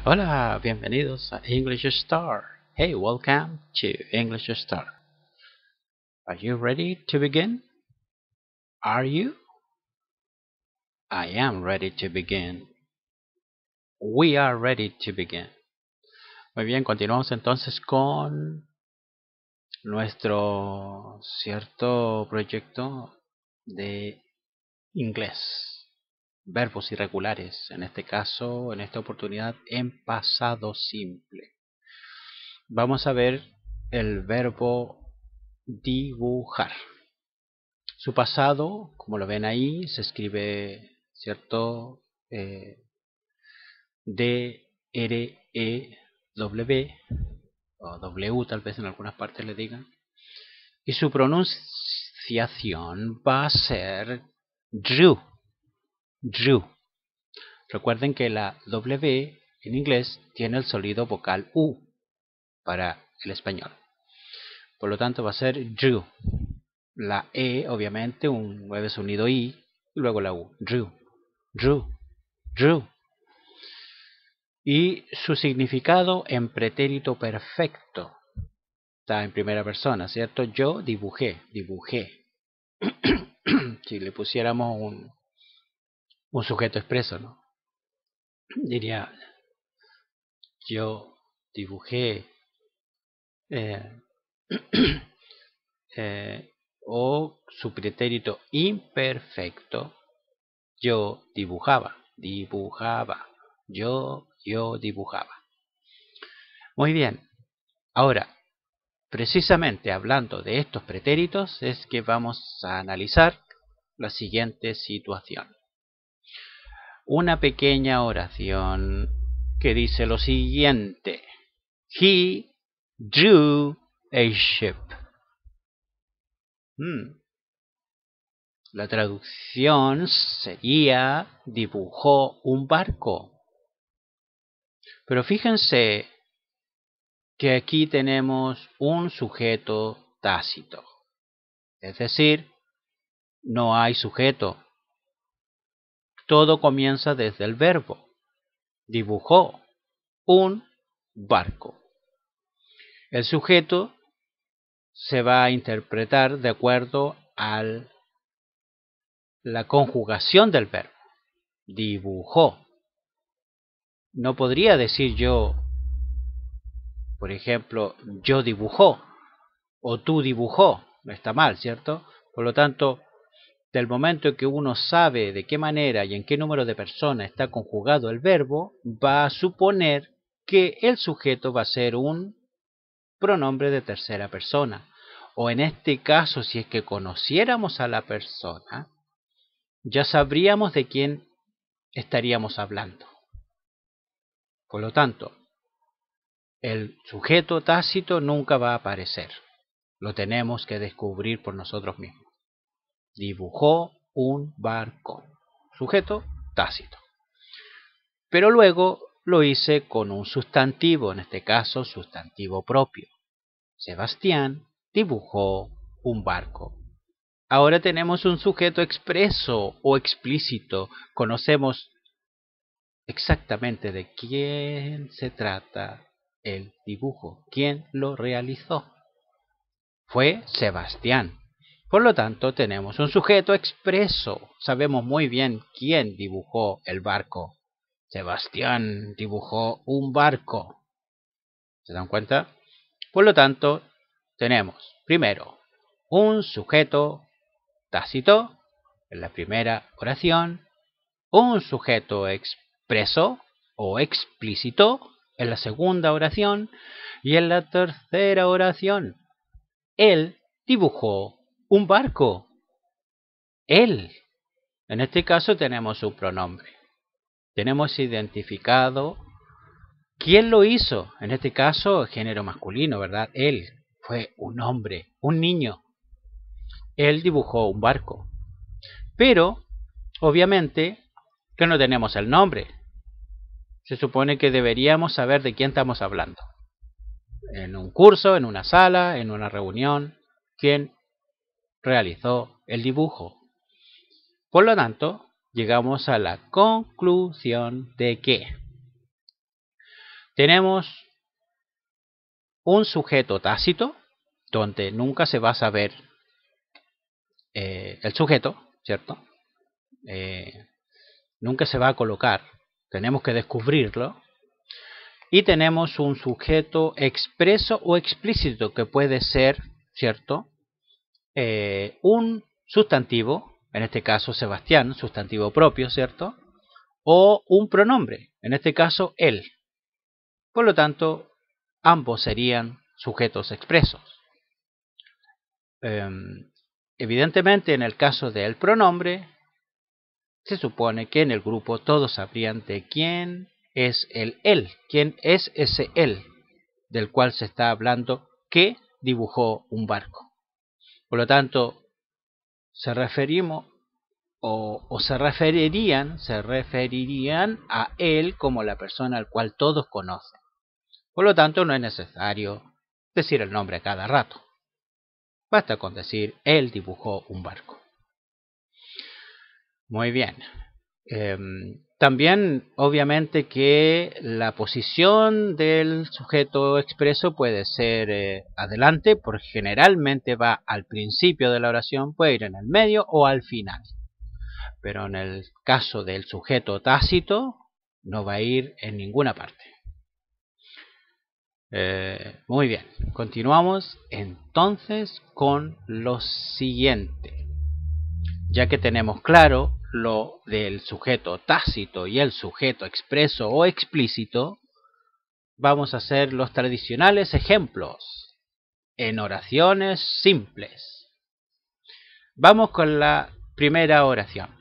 Hola, bienvenidos a English Star. Hey, welcome to English Star. Are you ready to begin? Are you? I am ready to begin. We are ready to begin. Muy bien, continuamos entonces con nuestro cierto proyecto de inglés. Verbos irregulares, en este caso, en esta oportunidad, en pasado simple. Vamos a ver el verbo dibujar. Su pasado, como lo ven ahí, se escribe, ¿cierto? D-R-E-W o W tal vez en algunas partes le digan. Y su pronunciación va a ser drew. Drew. Recuerden que la W en inglés tiene el sonido vocal U para el español. Por lo tanto va a ser drew. La E, obviamente, un mueve sonido I, y luego la U. Drew, drew, drew. Y su significado en pretérito perfecto. Está en primera persona, ¿cierto? Yo dibujé, dibujé. Si le pusiéramos un sujeto expreso, ¿no? Diría, yo dibujé. Eh, o su pretérito imperfecto, yo dibujaba, dibujaba, yo dibujaba. Muy bien, ahora, precisamente hablando de estos pretéritos es que vamos a analizar la siguiente situación. Una pequeña oración que dice lo siguiente. He drew a ship. La traducción sería dibujó un barco. Pero fíjense que aquí tenemos un sujeto tácito. Es decir, no hay sujeto. Todo comienza desde el verbo. Dibujó un barco. El sujeto se va a interpretar de acuerdo a la conjugación del verbo. Dibujó. No podría decir yo, por ejemplo, yo dibujó o tú dibujó. No está mal, ¿cierto? Por lo tanto, del momento que uno sabe de qué manera y en qué número de personas está conjugado el verbo, va a suponer que el sujeto va a ser un pronombre de tercera persona. O en este caso, si es que conociéramos a la persona, ya sabríamos de quién estaríamos hablando. Por lo tanto, el sujeto tácito nunca va a aparecer. Lo tenemos que descubrir por nosotros mismos. Dibujó un barco. Sujeto tácito. Pero luego lo hice con un sustantivo, en este caso sustantivo propio. Sebastián dibujó un barco. Ahora tenemos un sujeto expreso o explícito. Conocemos exactamente de quién se trata el dibujo, quién lo realizó. Fue Sebastián. Por lo tanto, tenemos un sujeto expreso. Sabemos muy bien quién dibujó el barco. Sebastián dibujó un barco. ¿Se dan cuenta? Por lo tanto, tenemos primero un sujeto tácito en la primera oración, un sujeto expreso o explícito en la segunda oración y en la tercera oración. Él dibujó un barco. Él. En este caso tenemos un pronombre. Tenemos identificado quién lo hizo. En este caso, género masculino, ¿verdad? Él. Fue un hombre, un niño. Él dibujó un barco. Pero, obviamente, que no tenemos el nombre. Se supone que deberíamos saber de quién estamos hablando. En un curso, en una sala, en una reunión, quién realizó el dibujo. Por lo tanto, llegamos a la conclusión de que tenemos un sujeto tácito, donde nunca se va a saber el sujeto, ¿cierto? Nunca se va a colocar, tenemos que descubrirlo. Y tenemos un sujeto expreso o explícito, que puede ser, ¿cierto? Un sustantivo, en este caso Sebastián, sustantivo propio, ¿cierto? O un pronombre, en este caso él. Por lo tanto, ambos serían sujetos expresos. Evidentemente, en el caso del pronombre, se supone que en el grupo todos sabrían de quién es el él, quién es ese él del cual se está hablando, que dibujó un barco. Por lo tanto, se referirían a él como la persona al cual todos conocen. Por lo tanto, no es necesario decir el nombre a cada rato. Basta con decir, él dibujó un barco. Muy bien. También, obviamente, que la posición del sujeto expreso puede ser adelante, porque generalmente va al principio de la oración, puede ir en el medio o al final. Pero en el caso del sujeto tácito, no va a ir en ninguna parte. Muy bien, continuamos entonces con lo siguiente. Ya que tenemos claro lo del sujeto tácito y el sujeto expreso o explícito, vamos a hacer los tradicionales ejemplos en oraciones simples. Vamos con la primera oración.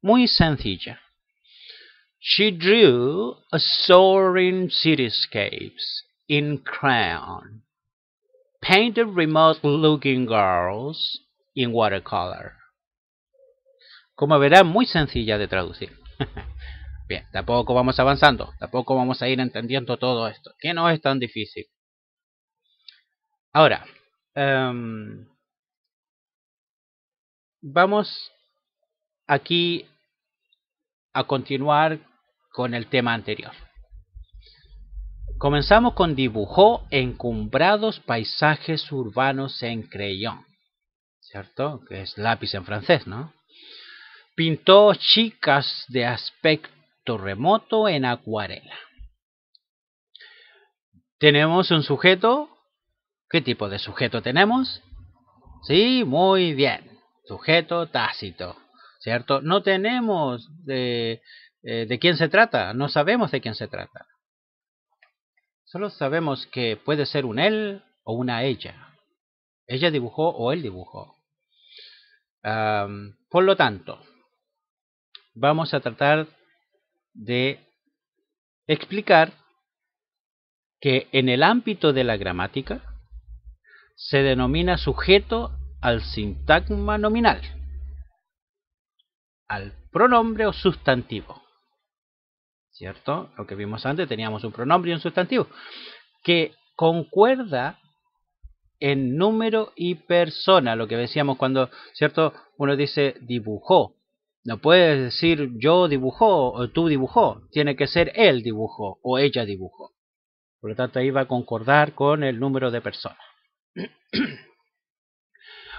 Muy sencilla. She drew a soaring cityscapes in crayon, painted remote-looking girls in watercolor. Como verán, muy sencilla de traducir. Bien, tampoco vamos avanzando, tampoco vamos a ir entendiendo todo esto, que no es tan difícil. Ahora, vamos aquí a continuar con el tema anterior. Comenzamos con dibujó encumbrados paisajes urbanos en crayón, ¿cierto? Que es lápiz en francés, ¿no? Pintó chicas de aspecto remoto en acuarela. Tenemos un sujeto. ¿Qué tipo de sujeto tenemos? Sí, muy bien. Sujeto tácito, ¿cierto? No tenemos de quién se trata, no sabemos de quién se trata. Solo sabemos que puede ser un él o una ella. Ella dibujó o él dibujó. Por lo tanto, vamos a tratar de explicar que en el ámbito de la gramática se denomina sujeto al sintagma nominal, al pronombre o sustantivo, ¿cierto? Lo que vimos antes, teníamos un pronombre y un sustantivo que concuerda en número y persona, lo que decíamos cuando, ¿cierto? Uno dice dibujó. No puedes decir yo dibujó o tú dibujó, tiene que ser él dibujó o ella dibujó. Por lo tanto, ahí va a concordar con el número de personas.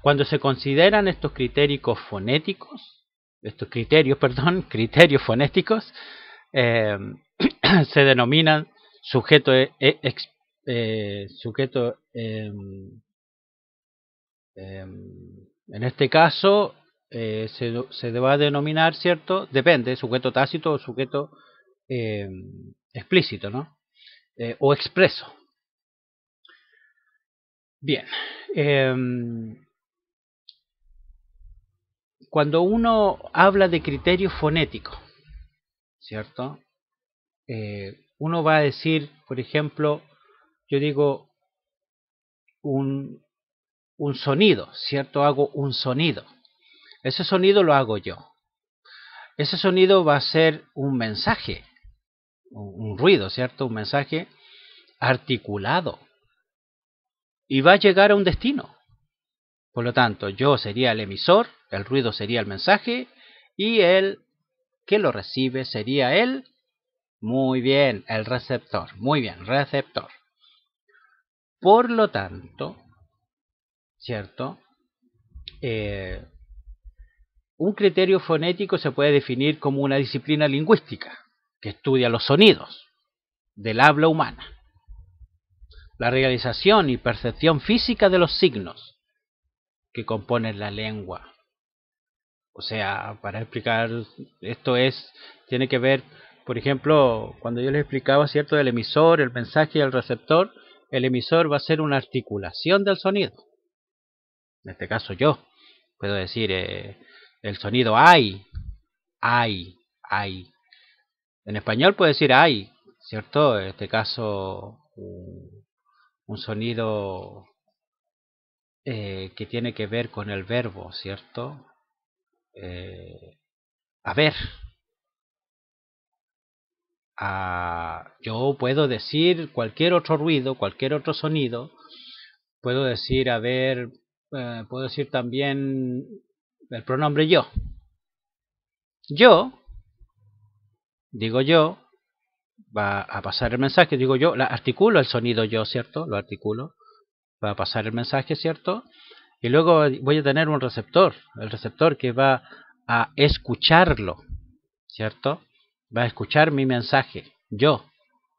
Cuando se consideran estos criterios fonéticos, criterios fonéticos, se denominan sujeto, en este caso se va a denominar, ¿cierto? Depende, sujeto tácito o sujeto explícito, ¿no? O expreso. Bien. Cuando uno habla de criterio fonético, ¿cierto? Uno va a decir, por ejemplo, yo digo un sonido, ¿cierto? Hago un sonido. Ese sonido lo hago yo. Ese sonido va a ser un mensaje, un ruido, ¿cierto? Un mensaje articulado. Y va a llegar a un destino. Por lo tanto, yo sería el emisor, el ruido sería el mensaje, y el que lo recibe sería el Muy bien, el receptor. Muy bien, receptor. Por lo tanto, ¿cierto? Un criterio fonético se puede definir como una disciplina lingüística que estudia los sonidos del habla humana, la realización y percepción física de los signos que componen la lengua. O sea, para explicar esto tiene que ver, por ejemplo, cuando yo les explicaba, ¿cierto?, del emisor, el mensaje y el receptor, el emisor va a ser una articulación del sonido. En este caso yo puedo decir el sonido hay. En español puedo decir hay, ¿cierto? En este caso un sonido que tiene que ver con el verbo, ¿cierto? Haber. Yo puedo decir cualquier otro ruido, cualquier otro sonido. Puedo decir haber, puedo decir también el pronombre yo. Yo, digo yo, va a pasar el mensaje, digo yo, articulo el sonido yo, ¿cierto? Lo articulo, va a pasar el mensaje, ¿cierto? Y luego voy a tener un receptor, el receptor que va a escucharlo, ¿cierto? Va a escuchar mi mensaje, yo,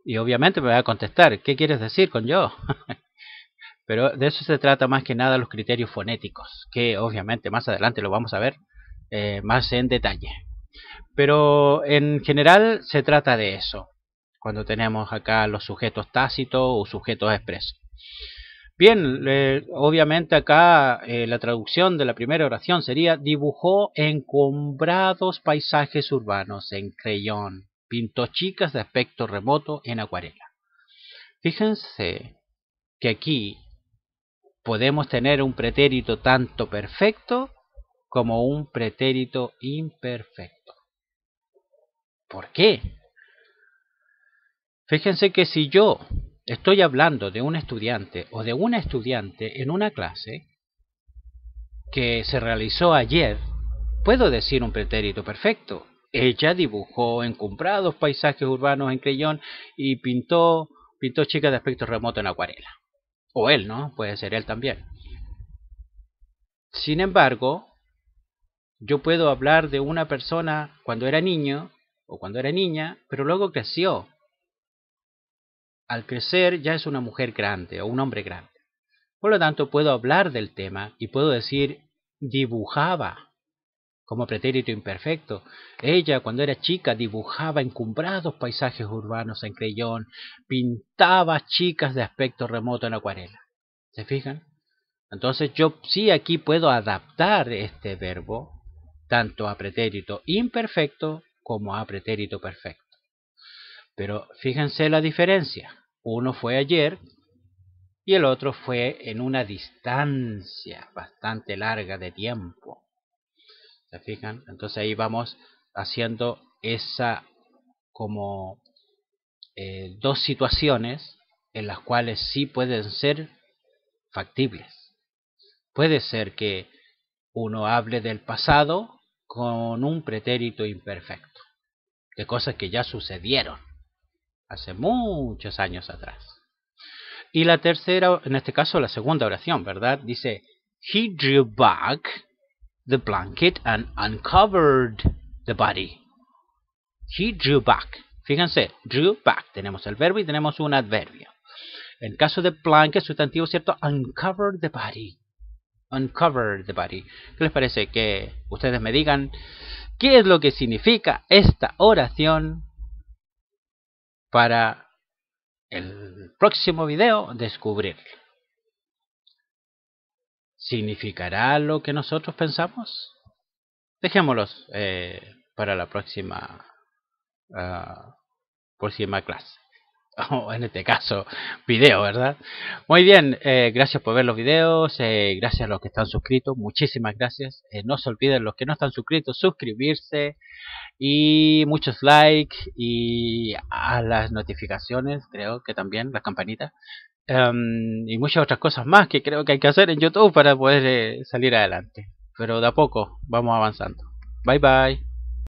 y obviamente me va a contestar, ¿qué quieres decir con yo? Pero de eso se trata más que nada los criterios fonéticos, que obviamente más adelante lo vamos a ver más en detalle. Pero en general se trata de eso, cuando tenemos acá los sujetos tácitos o sujetos expresos. Bien, obviamente acá la traducción de la primera oración sería: dibujó encumbrados paisajes urbanos en creyón, pintó chicas de aspecto remoto en acuarela. Fíjense que aquí podemos tener un pretérito tanto perfecto como un pretérito imperfecto. ¿Por qué? Fíjense que si yo estoy hablando de un estudiante o de una estudiante en una clase que se realizó ayer, puedo decir un pretérito perfecto. Ella dibujó encumbrados paisajes urbanos en creyón y pintó chicas de aspecto remoto en acuarela. O él, ¿no? Puede ser él también. Sin embargo, yo puedo hablar de una persona cuando era niño o cuando era niña, pero luego creció. Al crecer ya es una mujer grande o un hombre grande. Por lo tanto, puedo hablar del tema y puedo decir dibujaba como pretérito imperfecto. Ella, cuando era chica, dibujaba encumbrados paisajes urbanos en creyón, pintaba chicas de aspecto remoto en acuarela. ¿Se fijan? Entonces yo sí aquí puedo adaptar este verbo tanto a pretérito imperfecto como a pretérito perfecto. Pero fíjense la diferencia. Uno fue ayer y el otro fue en una distancia bastante larga de tiempo. ¿Se fijan? Entonces ahí vamos haciendo esa como dos situaciones en las cuales sí pueden ser factibles. Puede ser que uno hable del pasado con un pretérito imperfecto, de cosas que ya sucedieron hace muchos años atrás. Y la tercera, en este caso la segunda oración, ¿verdad? Dice, he drew back the blanket and uncovered the body. He drew back. Fíjense, drew back. Tenemos el verbo y tenemos un adverbio. En caso de blanket, sustantivo, ¿cierto? Uncovered the body. Uncover the body. ¿Qué les parece? Que ustedes me digan qué es lo que significa esta oración para el próximo video descubrir. ¿Significará lo que nosotros pensamos? Dejémoslos para la próxima clase. O en este caso, video, ¿verdad? Muy bien, gracias por ver los videos, gracias a los que están suscritos, muchísimas gracias. No se olviden los que no están suscritos, suscribirse y muchos likes y a las notificaciones, creo que también, las campanitas. Y muchas otras cosas más que creo que hay que hacer en YouTube para poder salir adelante. Pero de a poco vamos avanzando. Bye bye.